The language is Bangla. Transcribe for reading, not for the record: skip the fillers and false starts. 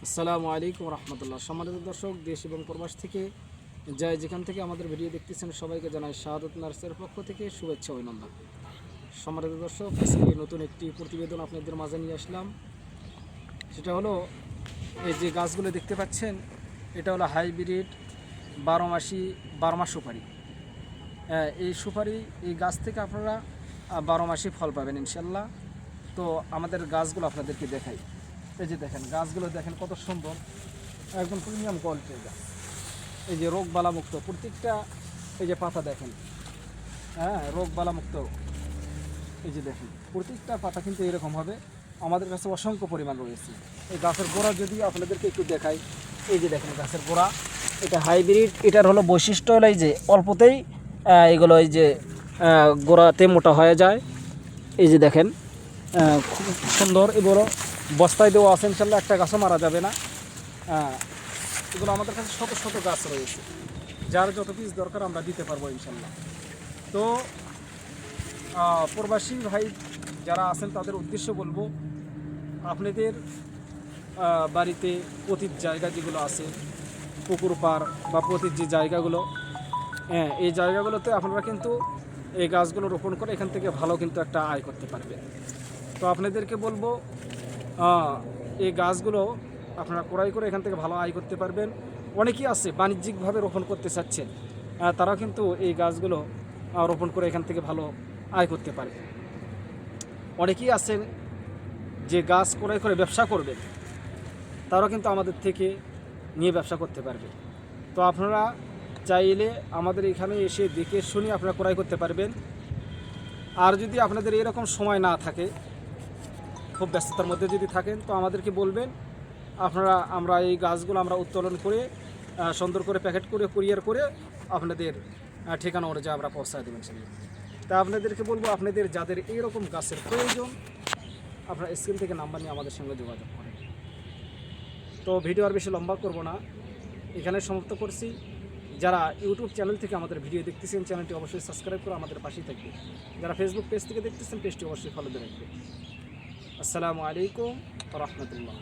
আসসালামু আলাইকুম রহমতুল্লাহ। সম্মানিত দর্শক, দেশ এবং প্রবাস থেকে যেখান থেকে আমাদের ভিডিও দেখতেছেন সবাইকে জানাই শাহাদাত নার্সের পক্ষ থেকে শুভেচ্ছা অভিনন্দন। সম্মানিত দর্শক, আজকে নতুন একটি প্রতিবেদন আপনাদের মাঝে নিয়ে আসলাম। সেটা হলো এই যে গাছগুলো দেখতে পাচ্ছেন, এটা হলো হাইব্রিড 12 মাস সুপারি। এই সুপারি এই গাছ থেকে আপনারা 12 মাসই ফল পাবেন ইনশাল্লাহ। তো আমাদের গাছগুলো আপনাদেরকে দেখাই। এই যে দেখেন গাছগুলো, দেখেন কত সুন্দর, একদম প্রিমিয়াম কোয়ালিটির গাছ। এই যে রোগবালামুক্ত প্রত্যেকটা, এই যে পাতা দেখেন, রোগবালামুক্ত। এই যে দেখেন প্রত্যেকটা পাতা কিন্তু এরকম হবে। আমাদের কাছে অসংখ্য পরিমাণ রয়েছে। এই গাছের গোড়া যদি আপনাদেরকে একটু দেখাই, এই যে দেখেন গাছের গোড়া, এটা হাইব্রিড। এটার হলো বৈশিষ্ট্য হলো এই যে অল্পতেই এগুলো এই যে গোড়াতে মোটা হয়ে যায়। এই যে দেখেন খুব সুন্দর। এগুলো বস্তায় দেওয়া আছে ইনশাল্লাহ, একটা গাছও মারা যাবে না। এগুলো আমাদের কাছে শত শত গাছ রয়েছে, যার যত পিস দরকার আমরা দিতে পারবো ইনশাল্লাহ। তো প্রবাসী ভাই যারা আছেন তাদের উদ্দেশ্যে বলবো, আপনাদের বাড়িতে পতিত জায়গা যেগুলো আছে, পুকুর পাড় বা পতিত যে জায়গাগুলো, এই জায়গাগুলোতে আপনারা কিন্তু এই গাছগুলো রোপণ করে এখান থেকে ভালো কিন্তু একটা আয় করতে পারবেন। তো আপনাদেরকে বলবো, এই গাছগুলো আপনারা ক্রয় করে এখান থেকে ভালো আয় করতে পারবেন। অনেকেই আছে বাণিজ্যিকভাবে রোপণ করতে চাচ্ছেন, তারা কিন্তু এই গাছগুলো রোপণ করে এখান থেকে ভালো আয় করতে পারবে। অনেকেই আছেন যে গাছ ক্রয় করে ব্যবসা করবেন, তারাও কিন্তু আমাদের থেকে নিয়ে ব্যবসা করতে পারবে। তো আপনারা চাইলে আমাদের এখানে এসে দেখে শুনে আপনারা ক্রয় করতে পারবেন। আর যদি আপনাদের এরকম সময় না থাকে, খুব ব্যস্ততার মধ্যে যদি থাকেন, তো আমাদেরকে বলবেন। আমরা এই গাছগুলো আমরা উত্তোলন করে সুন্দর করে প্যাকেট করে কুরিয়ার করে আপনাদের ঠিকানা অনুযায়ী আমরা পৌঁছায় দেবেন সেগুলো। তা আপনাদেরকে বলবো, আপনাদের যাদের এইরকম গাছের প্রয়োজন, আপনারা স্ক্রিন থেকে নাম্বার নিয়ে আমাদের সঙ্গে যোগাযোগ করেন। তো ভিডিও আর বেশি লম্বা করব না, এখানে সমাপ্ত করছি। যারা ইউটিউব চ্যানেল থেকে আমাদের ভিডিও দেখতেছেন, চ্যানেলটি অবশ্যই সাবস্ক্রাইব করে আমাদের পাশেই থাকবে। যারা ফেসবুক পেজ থেকে দেখতেছেন, পেজটি অবশ্যই ফলো দিয়ে রাখবে। আসসালামু আলাইকুম ওয়া রাহমাতুল্লাহ।